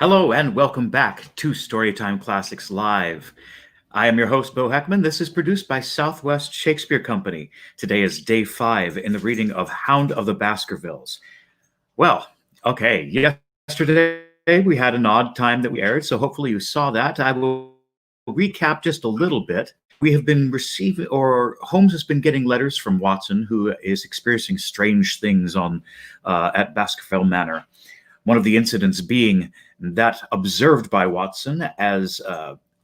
Hello and welcome back to Storytime Classics Live. I am your host, Bo Heckman. This is produced by Southwest Shakespeare Company. Today is day 5 in the reading of Hound of the Baskervilles. Well, okay, yesterday we had an odd time that we aired, so hopefully you saw that. I will recap just a little bit. We have been receiving, or Holmes has been getting letters from Watson, who is experiencing strange things at Baskerville Manor. One of the incidents being that observed by Watson as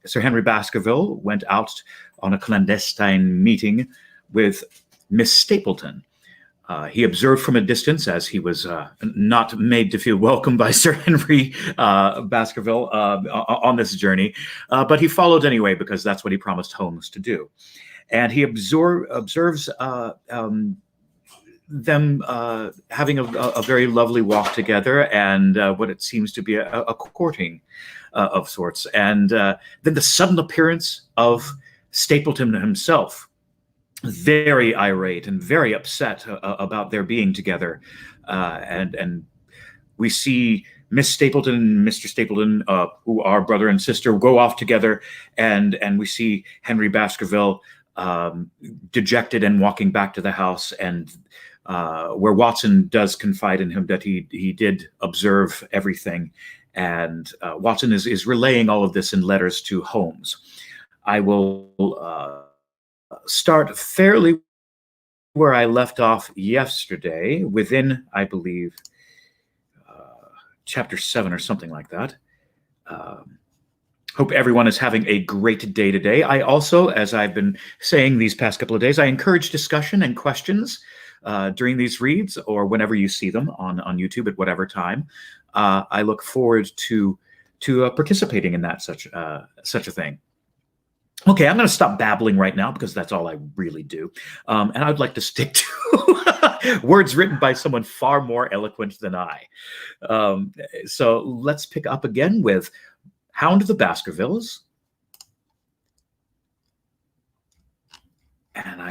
Sir Henry Baskerville went out on a clandestine meeting with Miss Stapleton. He observed from a distance as he was not made to feel welcome by Sir Henry Baskerville on this journey, but he followed anyway because that's what he promised Holmes to do. And he observes them having a very lovely walk together and what it seems to be a courting of sorts. And then the sudden appearance of Stapleton himself, very irate and very upset about their being together. And we see Miss Stapleton and Mr. Stapleton, who are brother and sister, go off together. And we see Henry Baskerville dejected and walking back to the house, and where Watson does confide in him that he did observe everything. And Watson is relaying all of this in letters to Holmes. I will start fairly where I left off yesterday, within, I believe, chapter 7 or something like that. Hope everyone is having a great day today. I also, as I've been saying these past couple of days, I encourage discussion and questions during these reads or whenever you see them on YouTube at whatever time. I look forward to participating in that such a thing. Okay, I'm going to stop babbling right now because that's all I really do. And I'd like to stick to words written by someone far more eloquent than I. So let's pick up again with Hound of the Baskervilles. And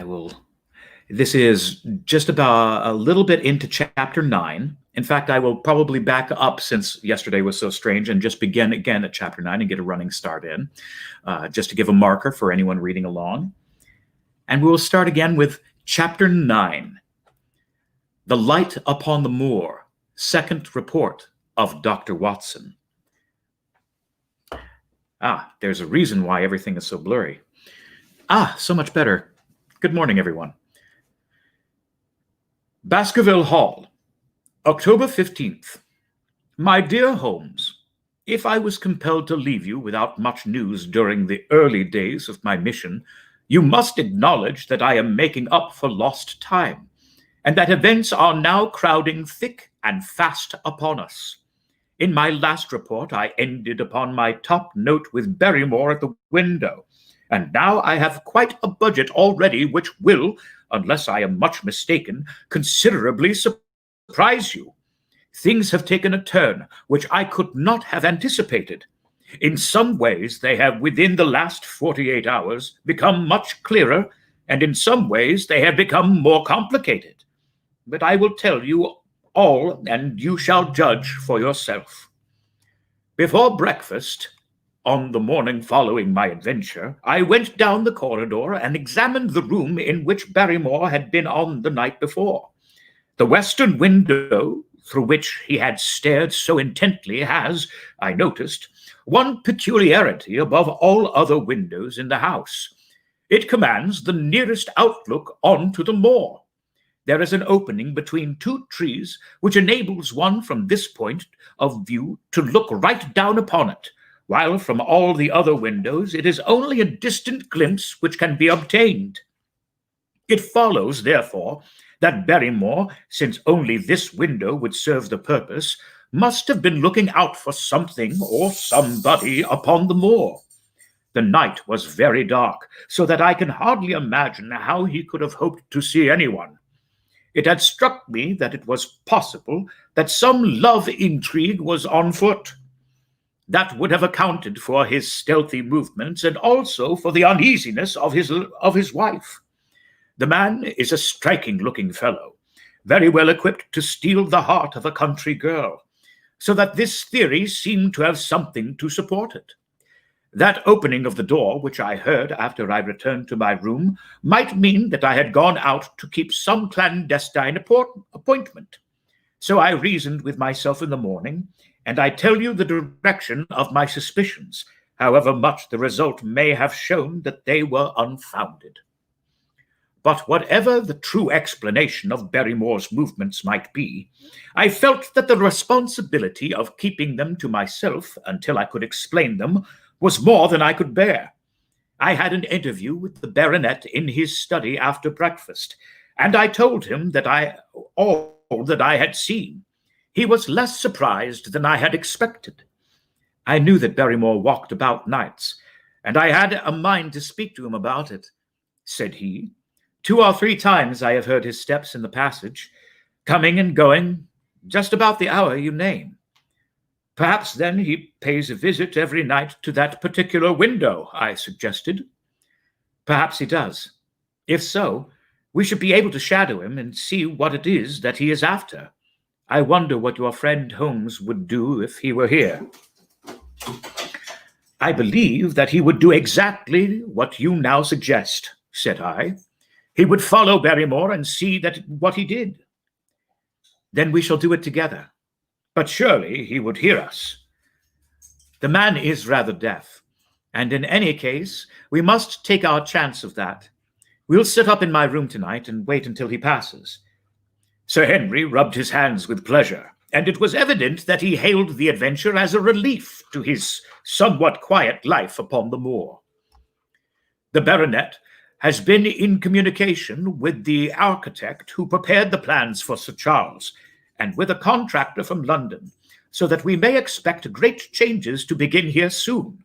this is just about a little bit into chapter 9. In fact, I will probably back up since yesterday was so strange and just begin again at chapter 9 and get a running start in, just to give a marker for anyone reading along. And we will start again with chapter 9. The Light upon the Moor, Second Report of Dr. Watson. There's a reason why everything is so blurry. So much better. Good morning, everyone. Baskerville Hall, October 15th. My dear Holmes, if I was compelled to leave you without much news during the early days of my mission, you must acknowledge that I am making up for lost time, and that events are now crowding thick and fast upon us. In my last report, I ended upon my top note with Barrymore at the window, and now I have quite a budget already which will, unless I am much mistaken, considerably surprise you. Things have taken a turn which I could not have anticipated. In some ways, they have, within the last 48 hours, become much clearer, and in some ways, they have become more complicated. But I will tell you all, and you shall judge for yourself. Before breakfast, on the morning following my adventure, I went down the corridor and examined the room in which Barrymore had been on the night before. The western window through which he had stared so intently has, I noticed, one peculiarity above all other windows in the house. It commands the nearest outlook onto the moor. There is an opening between two trees which enables one from this point of view to look right down upon it, while from all the other windows it is only a distant glimpse which can be obtained. It follows, therefore, that Barrymore, since only this window would serve the purpose, must have been looking out for something or somebody upon the moor. The night was very dark, so that I can hardly imagine how he could have hoped to see anyone. It had struck me that it was possible that some love intrigue was on foot. That would have accounted for his stealthy movements and also for the uneasiness of his wife. The man is a striking-looking fellow, very well equipped to steal the heart of a country girl. so that this theory seemed to have something to support it. That opening of the door, which I heard after I returned to my room, might mean that I had gone out to keep some clandestine appointment. So I reasoned with myself in the morning, and I tell you the direction of my suspicions, however much the result may have shown that they were unfounded. But whatever the true explanation of Barrymore's movements might be, I felt that the responsibility of keeping them to myself until I could explain them was more than I could bear. I had an interview with the baronet in his study after breakfast, and I told him all that I had seen. He was less surprised than I had expected. I knew that Barrymore walked about nights, and I had a mind to speak to him about it, said he. 2 or 3 times I have heard his steps in the passage, coming and going, just about the hour you name. Perhaps then he pays a visit every night to that particular window, I suggested. Perhaps he does. If so, we should be able to shadow him and see what it is that he is after. I wonder what your friend Holmes would do if he were here. I believe that he would do exactly what you now suggest, said I. He would follow Barrymore and see what he did. Then we shall do it together. But surely he would hear us. The man is rather deaf, and in any case, we must take our chance of that. We'll sit up in my room tonight and wait until he passes. Sir Henry rubbed his hands with pleasure, and it was evident that he hailed the adventure as a relief to his somewhat quiet life upon the moor. The baronet has been in communication with the architect who prepared the plans for Sir Charles, and with a contractor from London, so that we may expect great changes to begin here soon.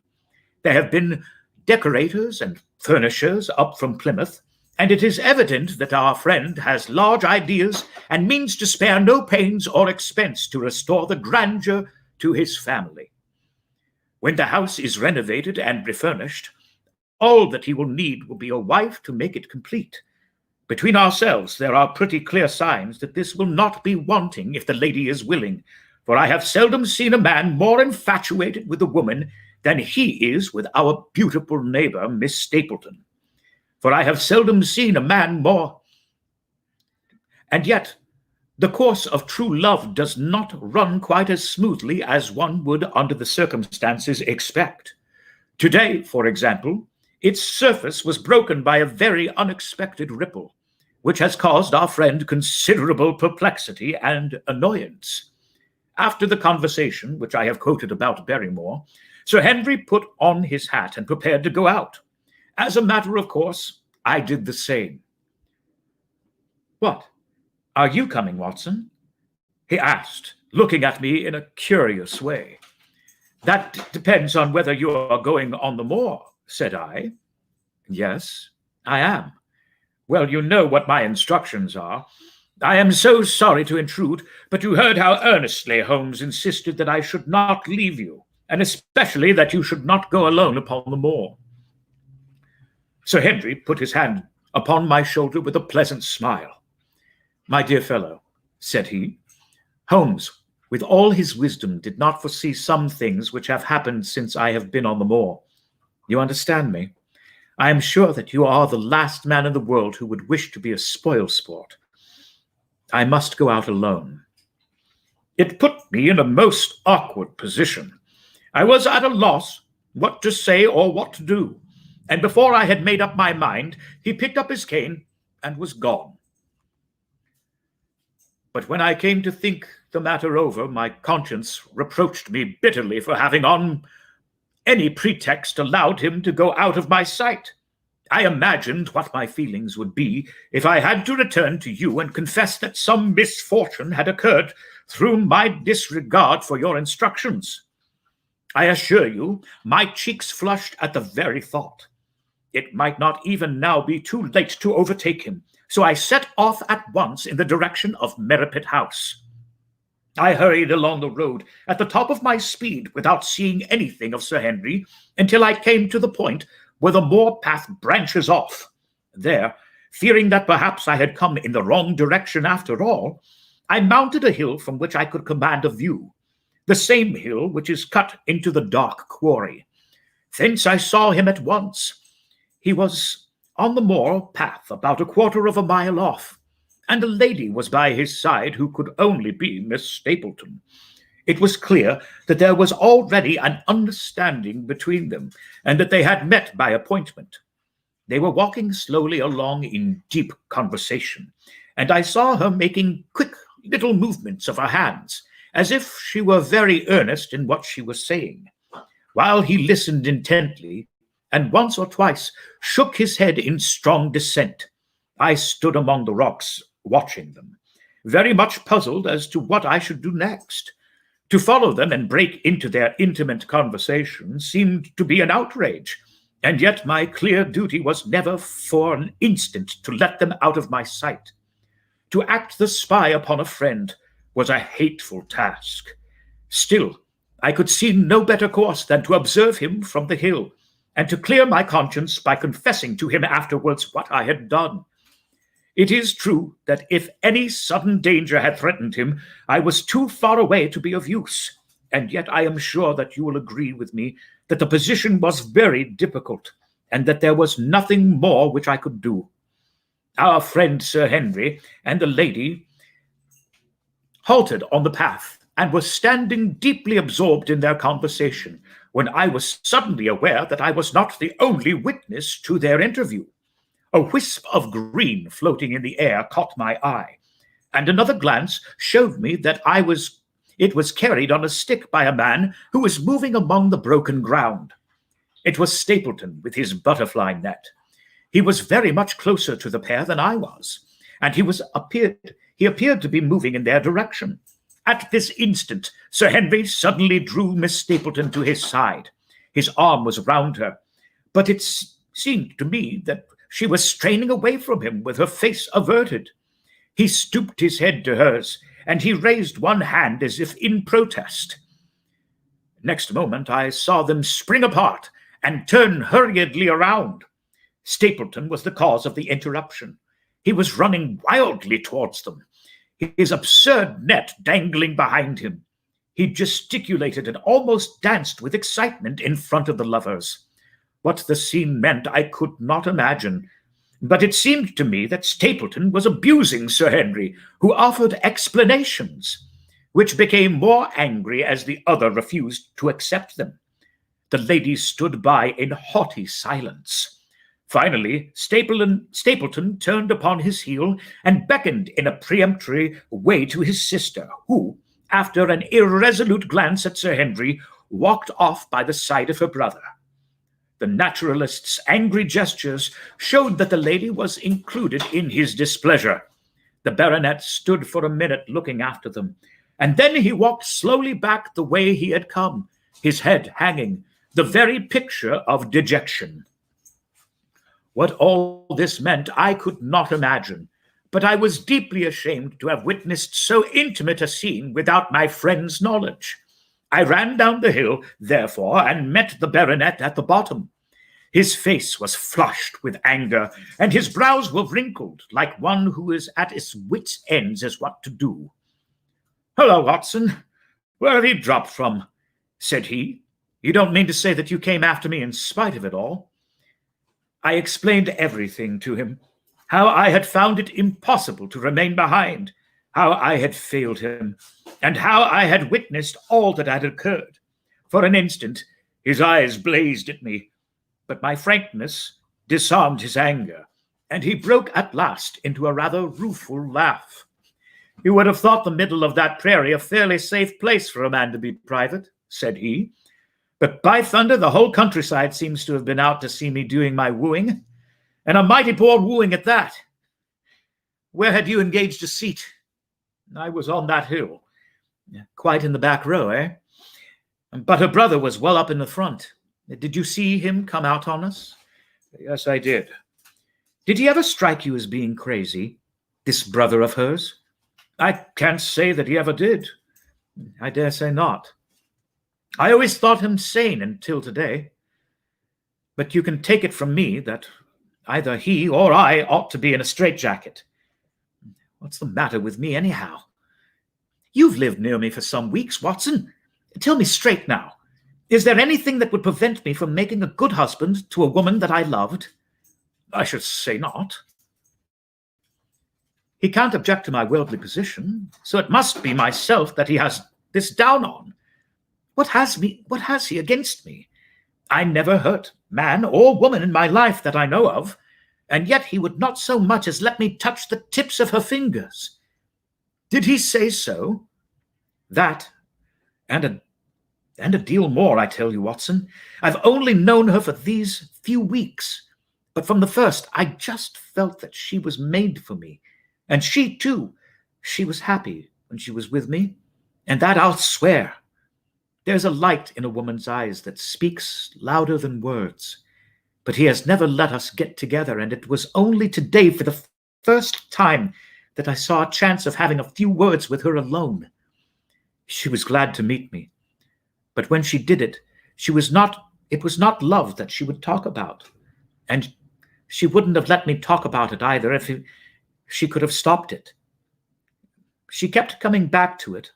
There have been decorators and furnishers up from Plymouth, and it is evident that our friend has large ideas and means to spare no pains or expense to restore the grandeur to his family. When the house is renovated and refurnished, all that he will need will be a wife to make it complete. Between ourselves, there are pretty clear signs that this will not be wanting if the lady is willing, for I have seldom seen a man more infatuated with a woman than he is with our beautiful neighbor, Miss Stapleton. For I have seldom seen a man more. And yet, the course of true love does not run quite as smoothly as one would under the circumstances expect. Today, for example, its surface was broken by a very unexpected ripple, which has caused our friend considerable perplexity and annoyance. After the conversation which I have quoted about Barrymore, Sir Henry put on his hat and prepared to go out. As a matter of course, I did the same. "What? Are you coming, Watson?" he asked, looking at me in a curious way. "That depends on whether you are going on the moor," said I. "Yes, I am." "Well, you know what my instructions are. I am so sorry to intrude, but you heard how earnestly Holmes insisted that I should not leave you, and especially that you should not go alone upon the moor." Sir Henry put his hand upon my shoulder with a pleasant smile. "My dear fellow," said he, "Holmes, with all his wisdom, did not foresee some things which have happened since I have been on the moor. You understand me? I am sure that you are the last man in the world who would wish to be a spoil-sport. I must go out alone." It put me in a most awkward position. I was at a loss what to say or what to do, and before I had made up my mind, he picked up his cane and was gone. But when I came to think the matter over, my conscience reproached me bitterly for having on any pretext allowed him to go out of my sight. I imagined what my feelings would be if I had to return to you and confess that some misfortune had occurred through my disregard for your instructions. I assure you, my cheeks flushed at the very thought. It might not even now be too late to overtake him, so I set off at once in the direction of Merripit House. I hurried along the road at the top of my speed without seeing anything of Sir Henry until I came to the point where the moor path branches off. There, fearing that perhaps I had come in the wrong direction after all, I mounted a hill from which I could command a view. the same hill which is cut into the dark quarry. Thence I saw him at once. He was on the moor path about a quarter of a mile off, and a lady was by his side who could only be Miss Stapleton. It was clear that there was already an understanding between them, and that they had met by appointment. They were walking slowly along in deep conversation, and I saw her making quick little movements of her hands, as if she were very earnest in what she was saying, while he listened intently, and once or twice shook his head in strong dissent. I stood among the rocks, watching them, very much puzzled as to what I should do next. To follow them and break into their intimate conversation seemed to be an outrage, and yet my clear duty was never for an instant to let them out of my sight. To act the spy upon a friend was a hateful task. Still, I could see no better course than to observe him from the hill, and to clear my conscience by confessing to him afterwards what I had done. It is true that if any sudden danger had threatened him, I was too far away to be of use, and yet I am sure that you will agree with me that the position was very difficult, and that there was nothing more which I could do. Our friend Sir Henry and the lady halted on the path, and were standing deeply absorbed in their conversation, when I was suddenly aware that I was not the only witness to their interview. A wisp of green floating in the air caught my eye, and another glance showed me that it was carried on a stick by a man who was moving among the broken ground. It was Stapleton with his butterfly net. He was very much closer to the pair than I was, and he appeared to be moving in their direction. At this instant, Sir Henry suddenly drew Miss Stapleton to his side. His arm was round her, but it seemed to me that she was straining away from him with her face averted. He stooped his head to hers, and he raised one hand as if in protest. Next moment I saw them spring apart and turn hurriedly around. Stapleton was the cause of the interruption. He was running wildly towards them, his absurd net dangling behind him. He gesticulated and almost danced with excitement in front of the lovers. What the scene meant I could not imagine, but it seemed to me that Stapleton was abusing Sir Henry, who offered explanations, which became more angry as the other refused to accept them. The ladies stood by in haughty silence. Finally, Stapleton turned upon his heel and beckoned in a peremptory way to his sister, who, after an irresolute glance at Sir Henry, walked off by the side of her brother. The naturalist's angry gestures showed that the lady was included in his displeasure. The baronet stood for a minute looking after them, and then he walked slowly back the way he had come, his head hanging, the very picture of dejection. What all this meant I could not imagine, but I was deeply ashamed to have witnessed so intimate a scene without my friend's knowledge. I ran down the hill, therefore, and met the baronet at the bottom. His face was flushed with anger, and his brows were wrinkled, like one who is at his wits' ends as what to do. "Hello, Watson. Where have you dropped from?" said he. "You don't mean to say that you came after me in spite of it all?" I explained everything to him, how I had found it impossible to remain behind, how I had failed him, and how I had witnessed all that had occurred. For an instant, his eyes blazed at me, but my frankness disarmed his anger, and he broke at last into a rather rueful laugh. "You would have thought the middle of that prairie a fairly safe place for a man to be private," said he. "But by thunder, the whole countryside seems to have been out to see me doing my wooing, and a mighty poor wooing at that. Where had you engaged a seat?" "I was on that hill." "Quite in the back row, eh? But her brother was well up in the front. Did you see him come out on us?" "Yes, I did." "Did he ever strike you as being crazy, this brother of hers?" "I can't say that he ever did." "I dare say not. I always thought him sane until today. But you can take it from me that either he or I ought to be in a straitjacket. What's the matter with me, anyhow? You've lived near me for some weeks, Watson. Tell me straight now. Is there anything that would prevent me from making a good husband to a woman that I loved? I should say not. He can't object to my worldly position, so it must be myself that he has this down on. What has he against me? I never hurt man or woman in my life that I know of, and yet he would not so much as let me touch the tips of her fingers. Did he say so? That, and a deal more, I tell you, Watson. I've only known her for these few weeks, but from the first I just felt that she was made for me. And she, too, she was happy when she was with me, and that I'll swear. There's a light in a woman's eyes that speaks louder than words. But he has never let us get together, and it was only today for the first time that I saw a chance of having a few words with her alone. She was glad to meet me, but when she did it, it was not love that she would talk about, and she wouldn't have let me talk about it either if she could have stopped it. She kept coming back to it,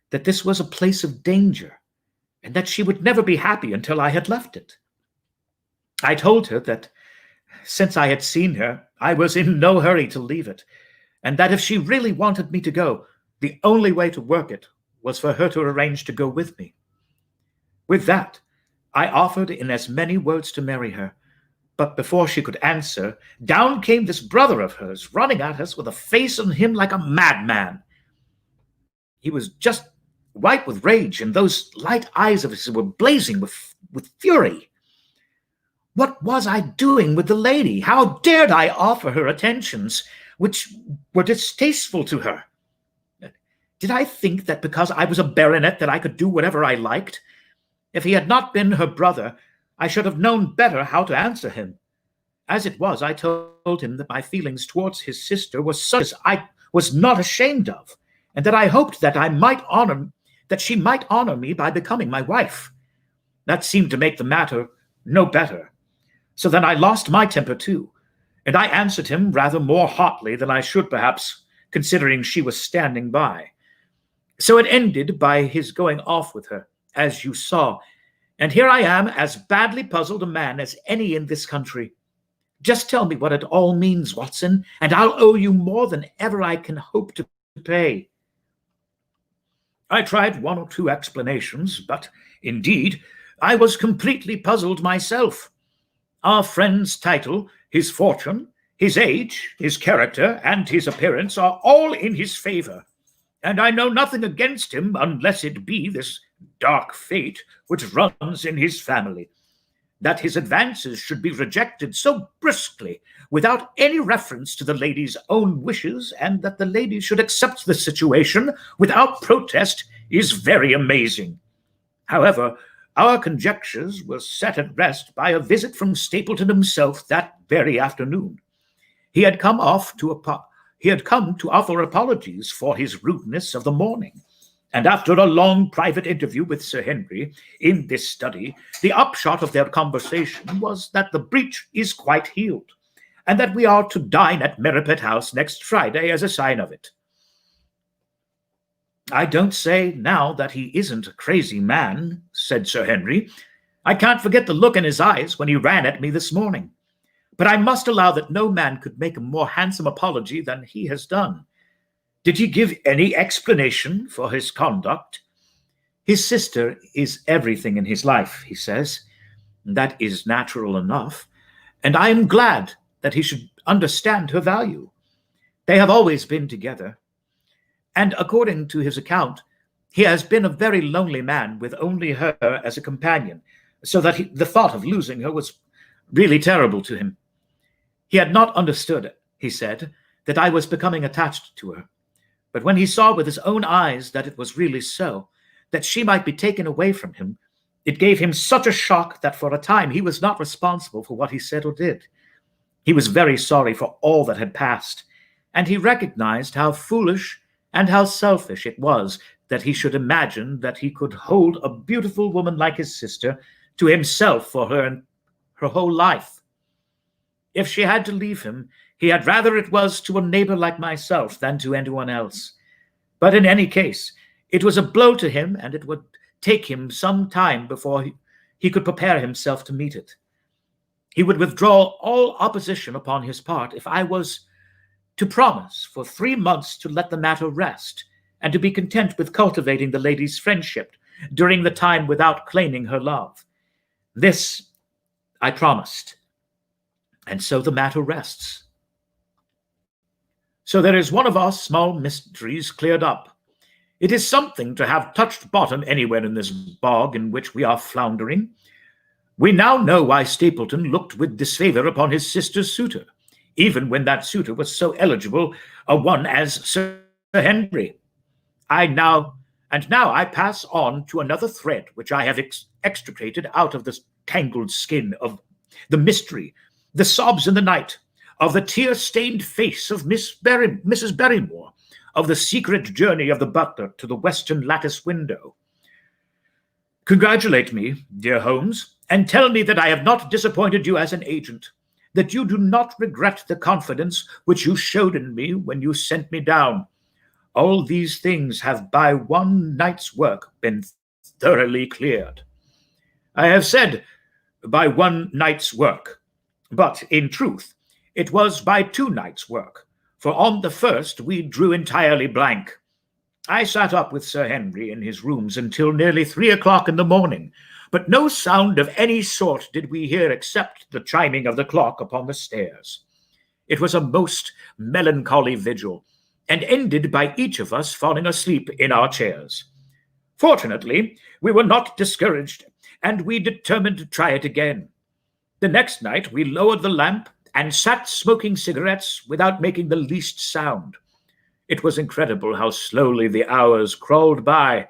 that this was a place of danger, and that she would never be happy until I had left it. I told her that since I had seen her, I was in no hurry to leave it, and that if she really wanted me to go, the only way to work it was for her to arrange to go with me. With that, I offered in as many words to marry her, but before she could answer, down came this brother of hers, running at us with a face on him like a madman. He was just white with rage, and those light eyes of his were blazing with fury. What was I doing with the lady? How dared I offer her attentions which were distasteful to her? Did I think that because I was a baronet that I could do whatever I liked? If he had not been her brother, I should have known better how to answer him. As it was, I told him that my feelings towards his sister were such as I was not ashamed of, and that I hoped that she might honor me by becoming my wife. That seemed to make the matter no better. So then I lost my temper too, and I answered him rather more hotly than I should perhaps, considering she was standing by. So it ended by his going off with her, as you saw, and here I am, as badly puzzled a man as any in this country. Just tell me what it all means, Watson, and I'll owe you more than ever I can hope to pay. I tried one or two explanations, but, indeed, I was completely puzzled myself. Our friend's title, his fortune, his age, his character, and his appearance are all in his favor, and I know nothing against him unless it be this dark fate which runs in his family, that his advances should be rejected so briskly, without any reference to the lady's own wishes, and that the lady should accept the situation without protest, is very amazing. However, our conjectures were set at rest by a visit from Stapleton himself that very afternoon. He had come to offer apologies for his rudeness of the morning, and after a long private interview with Sir Henry in this study, the upshot of their conversation was that the breach is quite healed, and that we are to dine at Merripit House next Friday as a sign of it. I don't say now that he isn't a crazy man, said Sir Henry. I can't forget the look in his eyes when he ran at me this morning. But I must allow that no man could make a more handsome apology than he has done. Did he give any explanation for his conduct? His sister is everything in his life, he says. That is natural enough, and I am glad that he should understand her value. They have always been together, and according to his account, he has been a very lonely man with only her as a companion, so that the thought of losing her was really terrible to him. He had not understood, he said, that I was becoming attached to her. But when he saw with his own eyes that it was really so, that she might be taken away from him, it gave him such a shock that for a time he was not responsible for what he said or did. He was very sorry for all that had passed, and he recognized how foolish and how selfish it was that he should imagine that he could hold a beautiful woman like his sister to himself for her whole life. If she had to leave him, he had rather it was to a neighbor like myself than to anyone else. But in any case, it was a blow to him, and it would take him some time before he could prepare himself to meet it. He would withdraw all opposition upon his part if I was to promise for 3 months to let the matter rest, and to be content with cultivating the lady's friendship during the time without claiming her love. This I promised, and so the matter rests. So there is one of our small mysteries cleared up. It is something to have touched bottom anywhere in this bog in which we are floundering. We now know why Stapleton looked with disfavor upon his sister's suitor, even when that suitor was so eligible a one as Sir Henry. Now I pass on to another thread which I have extricated out of the tangled skin of the mystery, the sobs in the night, of the tear-stained face of Mrs. Barrymore, of the secret journey of the butler to the western lattice window. Congratulate me, dear Holmes, and tell me that I have not disappointed you as an agent, that you do not regret the confidence which you showed in me when you sent me down. All these things have by one night's work been thoroughly cleared. I have said by one night's work, but in truth it was by 2 nights' work, for on the first we drew entirely blank. I sat up with Sir Henry in his rooms until nearly 3 o'clock in the morning, but no sound of any sort did we hear except the chiming of the clock upon the stairs. It was a most melancholy vigil, and ended by each of us falling asleep in our chairs. Fortunately, we were not discouraged, and we determined to try it again. The next night we lowered the lamp and sat smoking cigarettes without making the least sound. It was incredible how slowly the hours crawled by,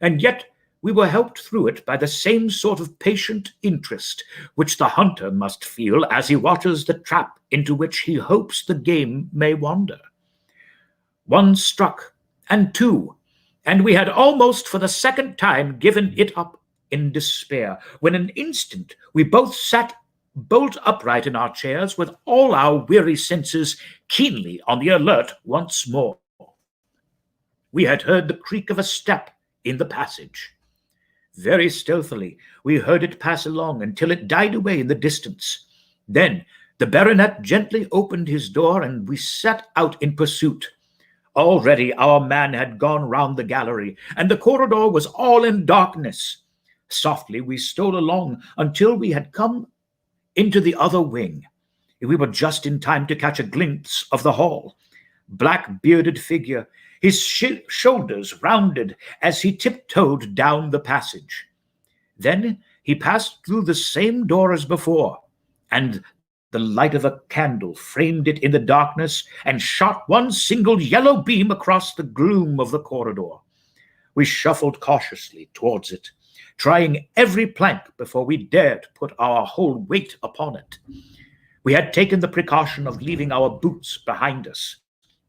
and yet we were helped through it by the same sort of patient interest which the hunter must feel as he watches the trap into which he hopes the game may wander. 1 struck, and 2, and we had almost for the 2nd time given it up in despair, when an instant we both sat bolt upright in our chairs, with all our weary senses keenly on the alert once more. We had heard the creak of a step in the passage. Very stealthily we heard it pass along until it died away in the distance. Then the baronet gently opened his door, and we set out in pursuit. Already our man had gone round the gallery, and the corridor was all in darkness. Softly we stole along until we had come into the other wing. We were just in time to catch a glimpse of the hall. Black-bearded figure, his shoulders rounded as he tiptoed down the passage. Then he passed through the same door as before, and the light of a candle framed it in the darkness and shot one single yellow beam across the gloom of the corridor. We shuffled cautiously towards it, trying every plank before we dared put our whole weight upon it. We had taken the precaution of leaving our boots behind us,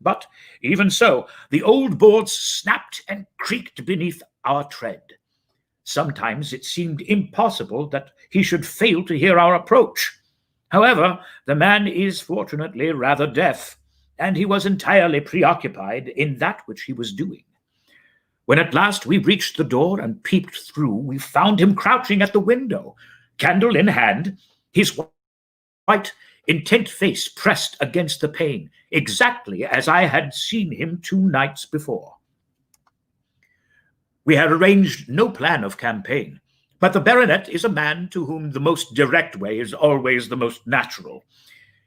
but even so, the old boards snapped and creaked beneath our tread. Sometimes it seemed impossible that he should fail to hear our approach. However, the man is fortunately rather deaf, and he was entirely preoccupied in that which he was doing. When at last we reached the door and peeped through, we found him crouching at the window, candle in hand, his white, intent face pressed against the pane, exactly as I had seen him 2 nights before. We had arranged no plan of campaign, but the baronet is a man to whom the most direct way is always the most natural.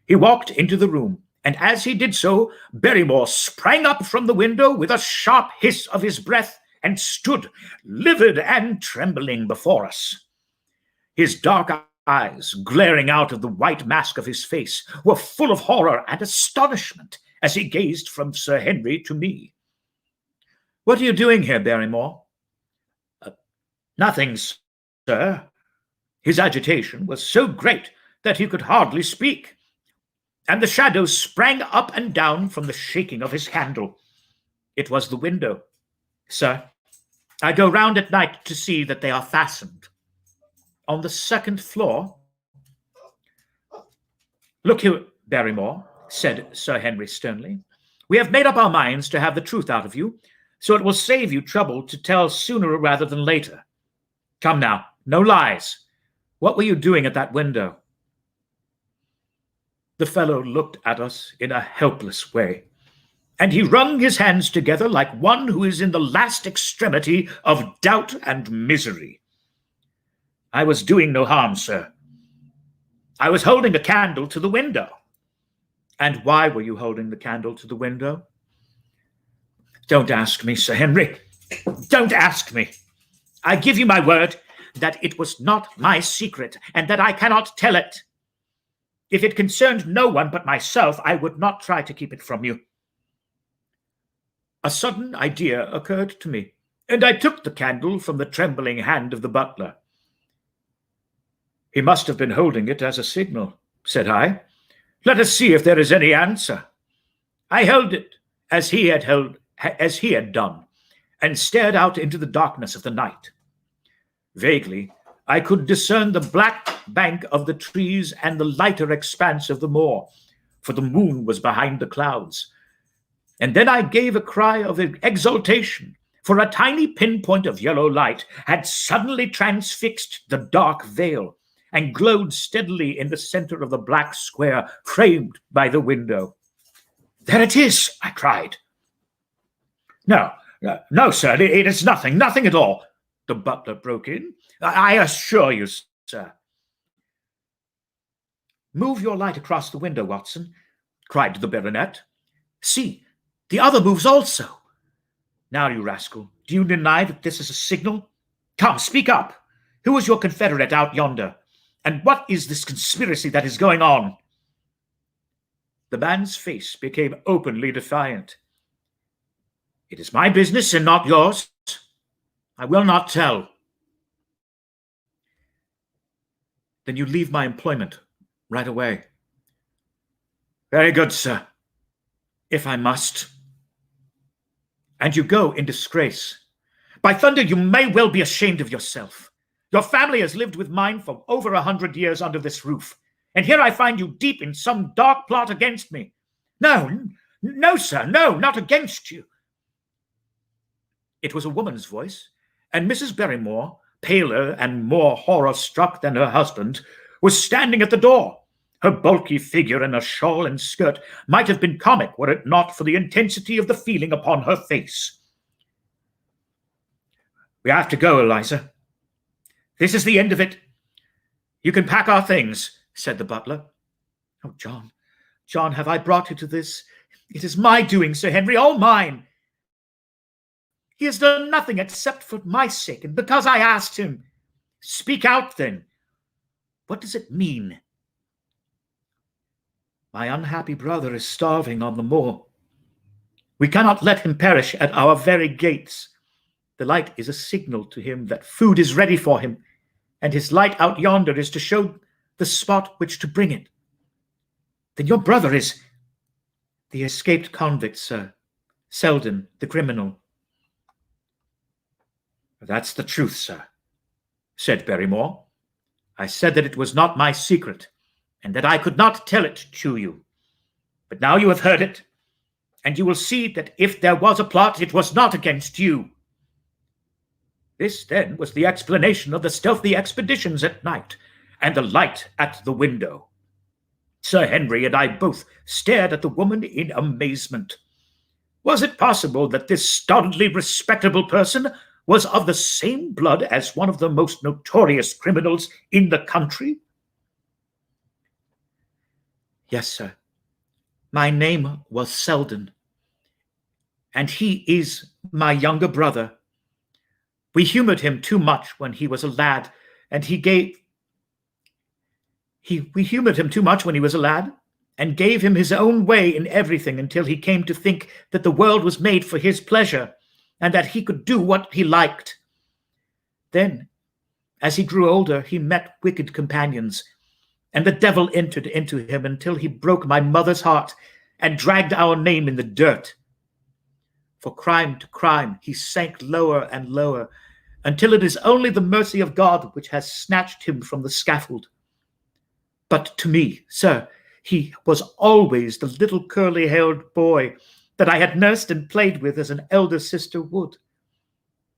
He walked into the room, and as he did so, Barrymore sprang up from the window with a sharp hiss of his breath and stood livid and trembling before us. His dark eyes, glaring out of the white mask of his face, were full of horror and astonishment as he gazed from Sir Henry to me. "What are you doing here, Barrymore?" "Nothing, sir." His agitation was so great that he could hardly speak, and the shadows sprang up and down from the shaking of his candle. "It was the window, sir. I go round at night to see that they are fastened." "On the 2nd floor?" "Look here, Barrymore," said Sir Henry sternly. "We have made up our minds to have the truth out of you, so it will save you trouble to tell sooner rather than later. Come now, no lies. What were you doing at that window? The fellow looked at us in a helpless way, and he wrung his hands together like one who is in the last extremity of doubt and misery. I was doing no harm, sir. I was holding a candle to the window. And why were you holding the candle to the window? Don't ask me, Sir Henry. Don't ask me. I give you my word that it was not my secret, and that I cannot tell it. If it concerned no one but myself, I would not try to keep it from you. A sudden idea occurred to me, and I took the candle from the trembling hand of the butler. He must have been holding it as a signal, said I. Let us see if there is any answer. I held it as he had done, and stared out into the darkness of the night. Vaguely, I could discern the black bank of the trees and the lighter expanse of the moor, for the moon was behind the clouds. And then I gave a cry of exultation, for a tiny pinpoint of yellow light had suddenly transfixed the dark veil and glowed steadily in the center of the black square framed by the window. There it is, I cried. No, sir, it is nothing at all, the butler broke in. I assure you, sir. Move your light across the window, Watson, cried the baronet. See, the other moves also. Now, you rascal, do you deny that this is a signal? Come, speak up. Who is your confederate out yonder? And what is this conspiracy that is going on? The man's face became openly defiant. It is my business and not yours. I will not tell. Then you leave my employment right away. Very good, sir, if I must. And you go in disgrace. By thunder, you may well be ashamed of yourself. Your family has lived with mine for over 100 years under this roof, and here I find you deep in some dark plot against me. No, sir, no, not against you. It was a woman's voice, and Mrs. Barrymore, paler and more horror-struck than her husband, was standing at the door. Her bulky figure in a shawl and skirt might have been comic were it not for the intensity of the feeling upon her face. We have to go, Eliza. This is the end of it. You can pack our things, said the butler. Oh, John, have I brought you to this? It is my doing, Sir Henry, all mine. He has done nothing except for my sake, and because I asked him. Speak out, then. What does it mean? My unhappy brother is starving on the moor. We cannot let him perish at our very gates. The light is a signal to him that food is ready for him, and his light out yonder is to show the spot which to bring it. Then your brother is the escaped convict, sir. Selden, the criminal. That's the truth, sir, said Barrymore. I said that it was not my secret, and that I could not tell it to you. But now you have heard it, and you will see that if there was a plot, it was not against you. This, then, was the explanation of the stealthy expeditions at night, and the light at the window. Sir Henry and I both stared at the woman in amazement. Was it possible that this stolidly respectable person was of the same blood as one of the most notorious criminals in the country? Yes, sir. My name was Selden, and he is my younger brother. We humored him too much when he was a lad, and we humored him too much when he was a lad, and gave him his own way in everything until he came to think that the world was made for his pleasure, and that he could do what he liked. Then, as he grew older, he met wicked companions, and the devil entered into him until he broke my mother's heart and dragged our name in the dirt. For crime to crime, he sank lower and lower, until it is only the mercy of God which has snatched him from the scaffold. But to me, sir, he was always the little curly-haired boy that I had nursed and played with as an elder sister would.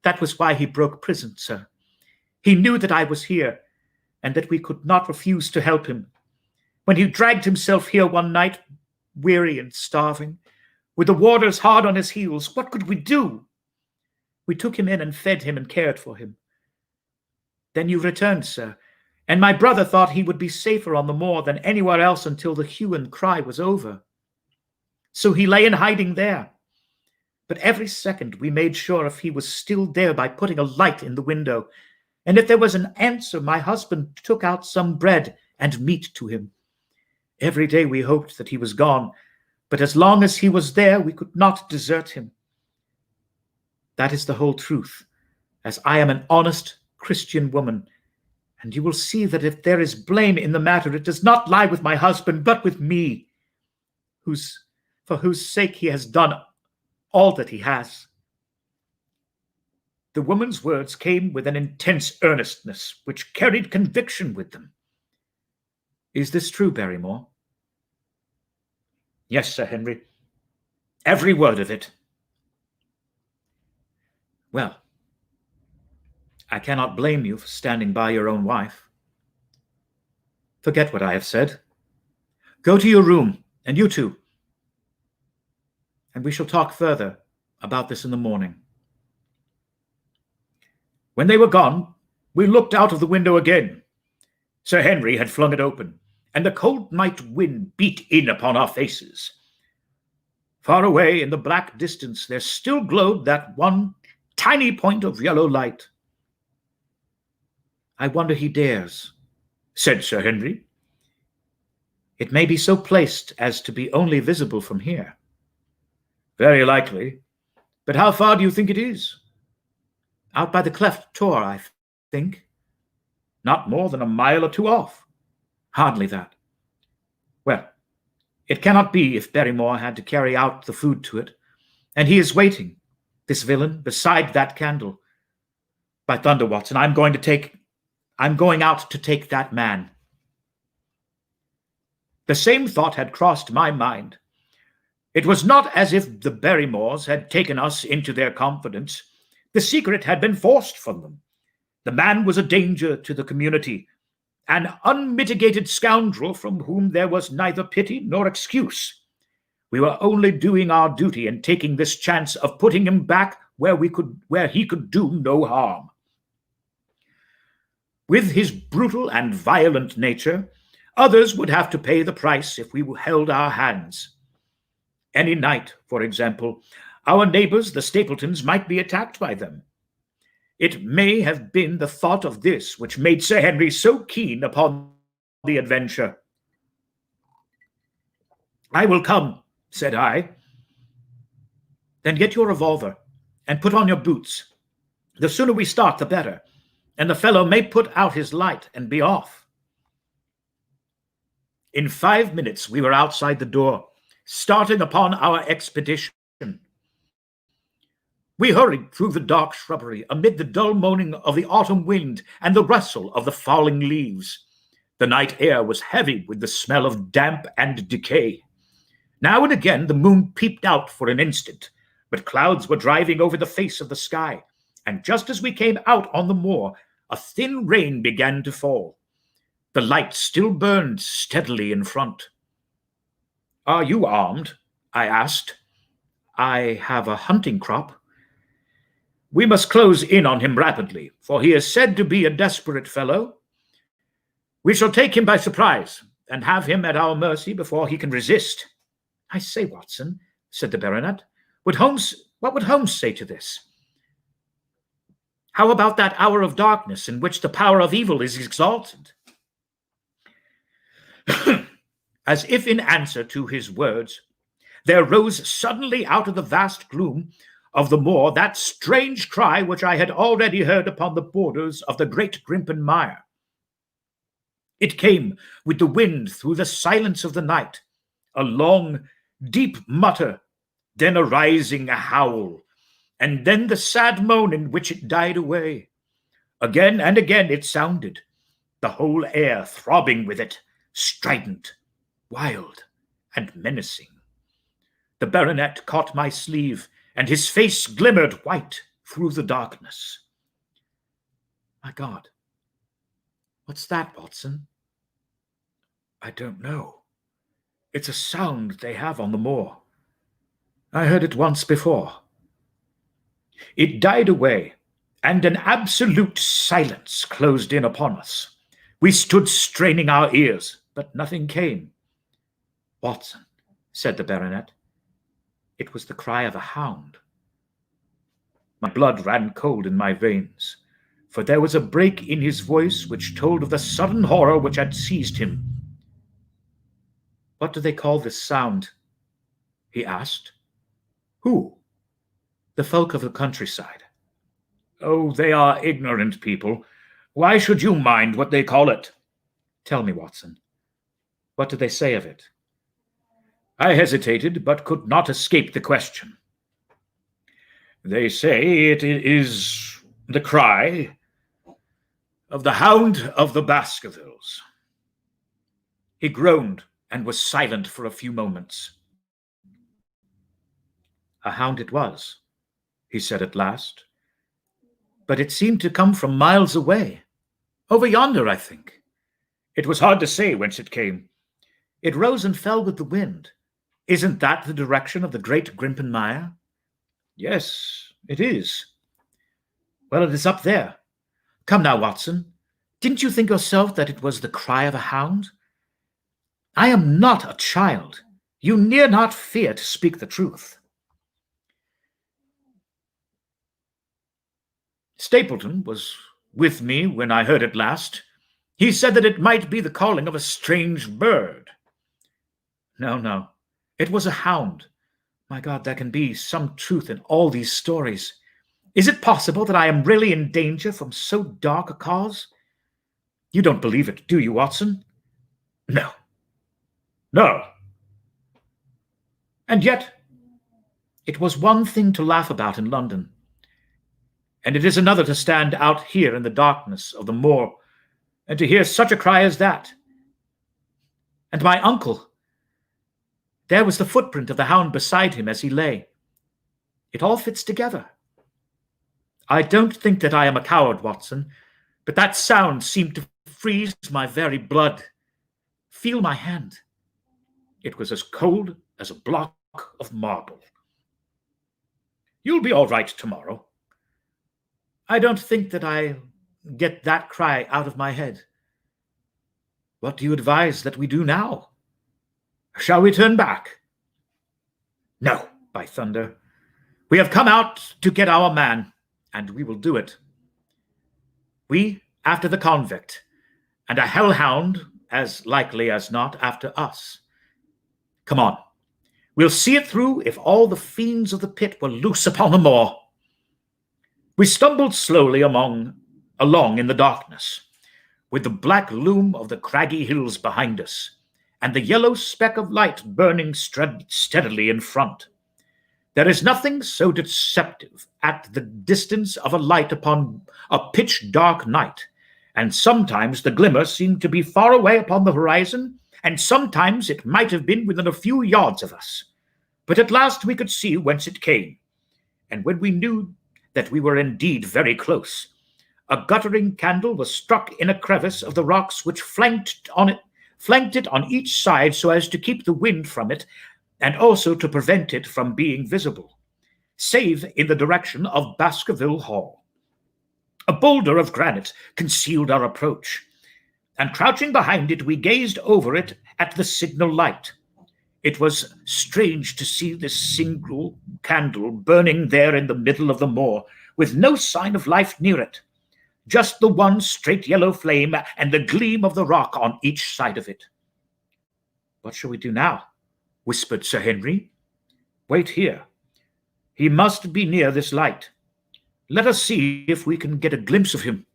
That was why he broke prison, sir. He knew that I was here, and that we could not refuse to help him. When he dragged himself here one night, weary and starving, with the warders hard on his heels, what could we do? We took him in and fed him and cared for him. Then you returned, sir, and my brother thought he would be safer on the moor than anywhere else until the hue and cry was over. So he lay in hiding there. But every second we made sure if he was still there by putting a light in the window, and if there was an answer, my husband took out some bread and meat to him. Every day we hoped that he was gone, but as long as he was there, we could not desert him. That is the whole truth, as I am an honest Christian woman, and you will see that if there is blame in the matter, it does not lie with my husband, but with me, for whose sake he has done all that he has. The woman's words came with an intense earnestness which carried conviction with them. Is this true, Barrymore? Yes, Sir Henry. Every word of it. Well, I cannot blame you for standing by your own wife. Forget what I have said. Go to your room, and you too. And we shall talk further about this in the morning. When they were gone, we looked out of the window again. Sir Henry had flung it open, and the cold night wind beat in upon our faces. Far away in the black distance there still glowed that one tiny point of yellow light. I wonder he dares, said Sir Henry. It may be so placed as to be only visible from here. Very likely. But how far do you think it is? Out by the cleft tor, I think. Not more than a mile or two off. Hardly that. Well, it cannot be if Barrymore had to carry out the food to it, and he is waiting, this villain, beside that candle. By thunder, Watson, I'm going out to take that man. The same thought had crossed my mind. It was not as if the Barrymores had taken us into their confidence. The secret had been forced from them. The man was a danger to the community, an unmitigated scoundrel from whom there was neither pity nor excuse. We were only doing our duty and taking this chance of putting him back where he could do no harm. With his brutal and violent nature, others would have to pay the price if we held our hands. Any night, for example, our neighbors, the Stapletons, might be attacked by them. It may have been the thought of this which made Sir Henry so keen upon the adventure. I will come, said I. Then get your revolver and put on your boots. The sooner we start, the better, and the fellow may put out his light and be off. In 5 minutes we were outside the door, starting upon our expedition. We hurried through the dark shrubbery amid the dull moaning of the autumn wind and the rustle of the falling leaves. The night air was heavy with the smell of damp and decay. Now and again the moon peeped out for an instant, but clouds were driving over the face of the sky, and just as we came out on the moor, a thin rain began to fall. The light still burned steadily in front. Are you armed? I asked. I have a hunting crop. We must close in on him rapidly, for he is said to be a desperate fellow. We shall take him by surprise and have him at our mercy before he can resist. I say, Watson, said the baronet, what would Holmes say to this? How about that hour of darkness in which the power of evil is exalted? As if in answer to his words, there rose suddenly out of the vast gloom of the moor that strange cry which I had already heard upon the borders of the great Grimpen Mire. It came with the wind through the silence of the night, a long, deep mutter, then a rising howl, and then the sad moan in which it died away. Again and again it sounded, the whole air throbbing with it, strident, wild, and menacing. The baronet caught my sleeve, and his face glimmered white through the darkness. My God, What's that, Watson? I don't know. It's a sound they have on the moor. I heard it once before. It died away, and an absolute silence closed in upon us. We stood straining our ears, but nothing came. Watson, said the baronet, it was the cry of a hound. My blood ran cold in my veins, for there was a break in his voice which told of the sudden horror which had seized him. What do they call this sound? He asked. Who? The folk of the countryside. Oh, they are ignorant people. Why should you mind what they call it? Tell me, Watson. What do they say of it? I hesitated, but could not escape the question. They say it is the cry of the Hound of the Baskervilles. He groaned and was silent for a few moments. A hound it was, he said at last, but it seemed to come from miles away. Over yonder, I think. It was hard to say whence it came. It rose and fell with the wind. Isn't that the direction of the great Grimpen Mire? Yes, it is. Well, it is up there. Come now, Watson. Didn't you think yourself that it was the cry of a hound? I am not a child. You need not fear to speak the truth. Stapleton was with me when I heard it last. He said that it might be the calling of a strange bird. No, it was a hound. My God, there can be some truth in all these stories. Is it possible that I am really in danger from so dark a cause? You don't believe it, do you, Watson? No. And yet, it was one thing to laugh about in London, and it is another to stand out here in the darkness of the moor and to hear such a cry as that. And my uncle, there was the footprint of the hound beside him as he lay. It all fits together. I don't think that I am a coward, Watson, but that sound seemed to freeze my very blood. Feel my hand. It was as cold as a block of marble. You'll be all right tomorrow. I don't think that I get that cry out of my head. What do you advise that we do now? Shall we turn back? No, by thunder. We have come out to get our man, and we will do it. We after the convict, and a hellhound, as likely as not, after us. Come on. We'll see it through if all the fiends of the pit were loose upon the moor. We stumbled slowly along in the darkness, with the black loom of the craggy hills behind us, and the yellow speck of light burning steadily in front. There is nothing so deceptive at the distance of a light upon a pitch-dark night, and sometimes the glimmer seemed to be far away upon the horizon, and sometimes it might have been within a few yards of us. But at last we could see whence it came, and when we knew that we were indeed very close, a guttering candle was struck in a crevice of the rocks which flanked it on each side so as to keep the wind from it, and also to prevent it from being visible, save in the direction of Baskerville Hall. A boulder of granite concealed our approach, and crouching behind it, we gazed over it at the signal light. It was strange to see this single candle burning there in the middle of the moor, with no sign of life near it, just the one straight yellow flame and the gleam of the rock on each side of it. What shall we do now? Whispered Sir Henry. Wait here. He must be near this light. Let us see if we can get a glimpse of him.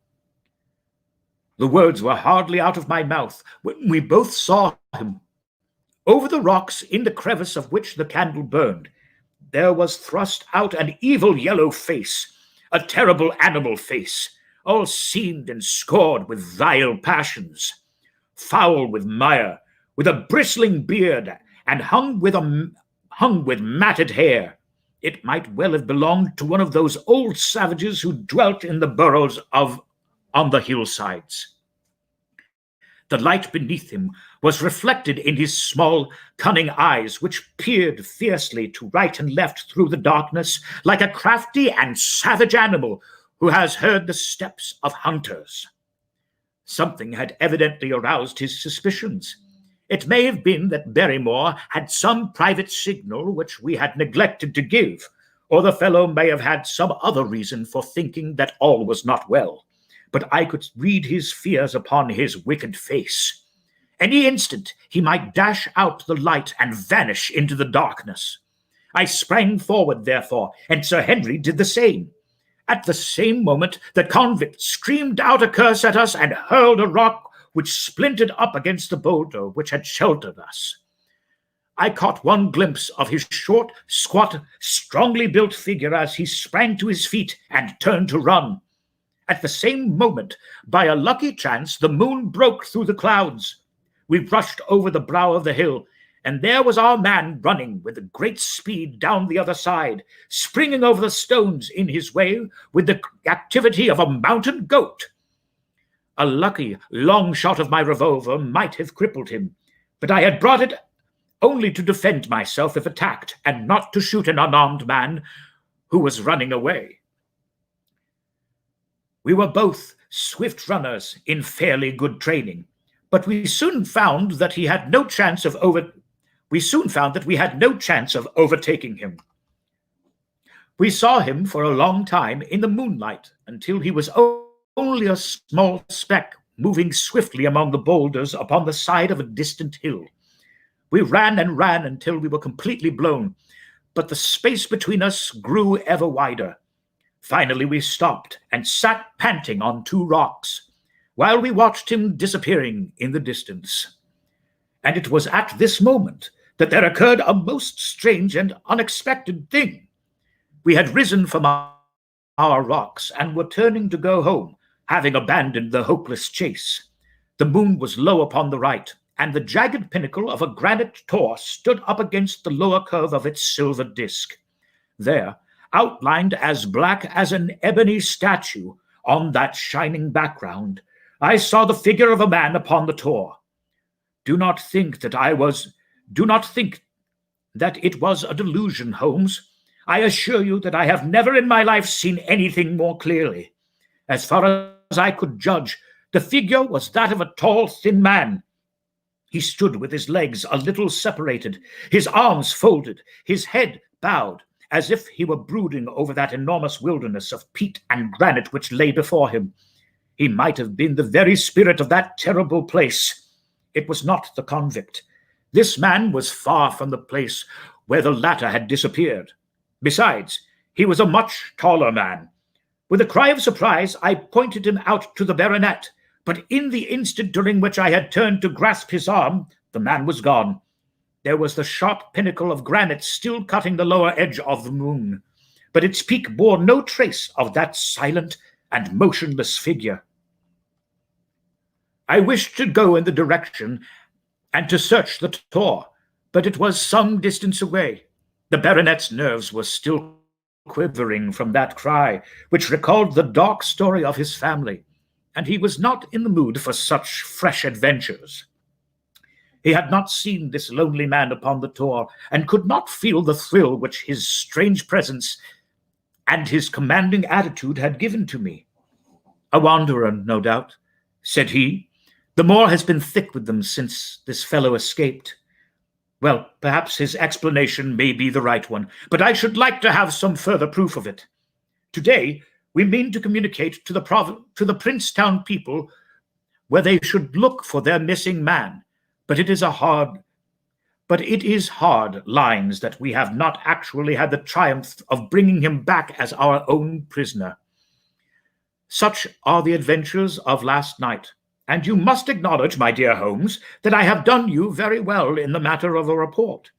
The words were hardly out of my mouth when we both saw him. Over the rocks, in the crevice of which the candle burned, there was thrust out an evil yellow face, a terrible animal face, all seamed and scored with vile passions, foul with mire, with a bristling beard, and hung with matted hair. It might well have belonged to one of those old savages who dwelt in the burrows on the hillsides. The light beneath him was reflected in his small, cunning eyes, which peered fiercely to right and left through the darkness, like a crafty and savage animal who has heard the steps of hunters. Something had evidently aroused his suspicions. It may have been that Barrymore had some private signal which we had neglected to give, or the fellow may have had some other reason for thinking that all was not well. But I could read his fears upon his wicked face. Any instant he might dash out the light and vanish into the darkness. I sprang forward, therefore, and Sir Henry did the same. At the same moment, the convict screamed out a curse at us and hurled a rock which splintered up against the boulder which had sheltered us. I caught one glimpse of his short, squat, strongly built figure as he sprang to his feet and turned to run. At the same moment, by a lucky chance, the moon broke through the clouds. We rushed over the brow of the hill, and there was our man running with great speed down the other side, springing over the stones in his way with the activity of a mountain goat. A lucky long shot of my revolver might have crippled him, but I had brought it only to defend myself if attacked, and not to shoot an unarmed man who was running away. We were both swift runners in fairly good training, but we soon found that we had no chance of overtaking him. We saw him for a long time in the moonlight until he was only a small speck moving swiftly among the boulders upon the side of a distant hill. We ran and ran until we were completely blown, but the space between us grew ever wider. Finally, we stopped and sat panting on two rocks, while we watched him disappearing in the distance. And it was at this moment that there occurred a most strange and unexpected thing. We had risen from our rocks and were turning to go home, having abandoned the hopeless chase. The moon was low upon the right, and the jagged pinnacle of a granite tor stood up against the lower curve of its silver disk. There, outlined as black as an ebony statue on that shining background, I saw the figure of a man upon the tor. Do not think that it was a delusion, Holmes. I assure you that I have never in my life seen anything more clearly. As far as I could judge, the figure was that of a tall, thin man. He stood with his legs a little separated, his arms folded, his head bowed, as if he were brooding over that enormous wilderness of peat and granite which lay before him. He might have been the very spirit of that terrible place. It was not the convict. This man was far from the place where the latter had disappeared. Besides, he was a much taller man. With a cry of surprise, I pointed him out to the baronet, but in the instant during which I had turned to grasp his arm, the man was gone. There was the sharp pinnacle of granite still cutting the lower edge of the moon, but its peak bore no trace of that silent and motionless figure. I wished to go in the direction and to search the tor, but it was some distance away. The baronet's nerves were still quivering from that cry, which recalled the dark story of his family, and he was not in the mood for such fresh adventures. He had not seen this lonely man upon the tor, and could not feel the thrill which his strange presence and his commanding attitude had given to me. "A wanderer, no doubt," said he. "The moor has been thick with them since this fellow escaped. Well, perhaps his explanation may be the right one, but I should like to have some further proof of it. Today, we mean to communicate to the Princetown people where they should look for their missing man, but it is hard lines that we have not actually had the triumph of bringing him back as our own prisoner. Such are the adventures of last night, and you must acknowledge, my dear Holmes, that I have done you very well in the matter of a report.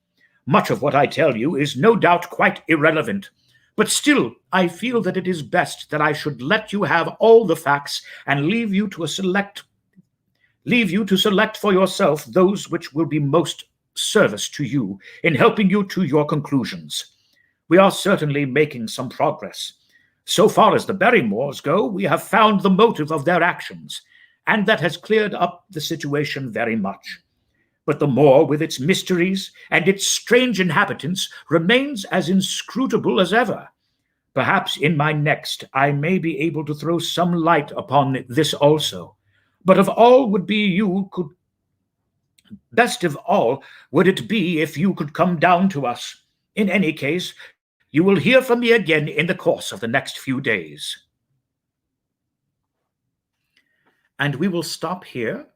Much of what I tell you is no doubt quite irrelevant, but still I feel that it is best that I should let you have all the facts and leave you to select for yourself those which will be most service to you in helping you to your conclusions. We are certainly making some progress. So far as the Barrymores go, we have found the motive of their actions, and that has cleared up the situation very much. But the moor, with its mysteries and its strange inhabitants, remains as inscrutable as ever. Perhaps in my next I may be able to throw some light upon this also. But of all would be you could best of all would it be if you could come down to us. In any case, you will hear from me again in the course of the next few days. And we will stop here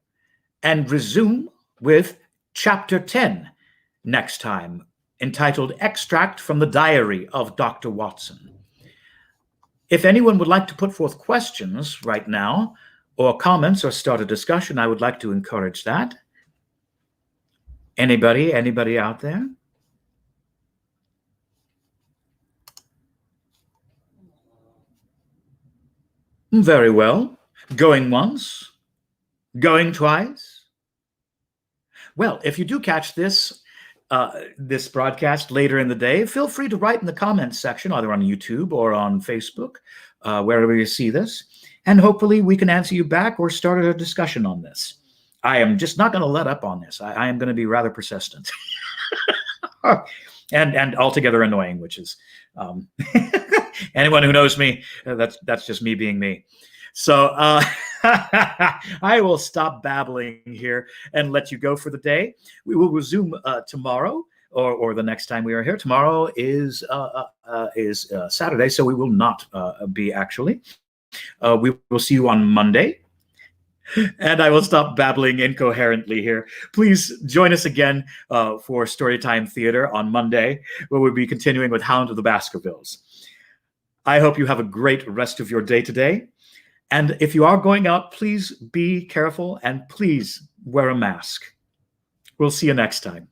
and resume with Chapter 10 next time, entitled Extract from the Diary of Dr. Watson. If anyone would like to put forth questions right now, or comments, or start a discussion, I would like to encourage that. Anybody out there? Very well. Going once? Going twice? Well, if you do catch this broadcast later in the day, feel free to write in the comments section, either on YouTube or on Facebook, wherever you see this, and hopefully we can answer you back or start a discussion on this. I am just not going to let up on this. I am going to be rather persistent and altogether annoying, which is anyone who knows me, that's just me being me. So I will stop babbling here and let you go for the day. We will resume tomorrow or the next time we are here. Tomorrow is Saturday, so we will not be actually. We will see you on Monday. And I will stop babbling incoherently here. Please join us again for Storytime Theater on Monday, where we'll be continuing with Hound of the Baskervilles. I hope you have a great rest of your day today. And if you are going out, please be careful and please wear a mask. We'll see you next time.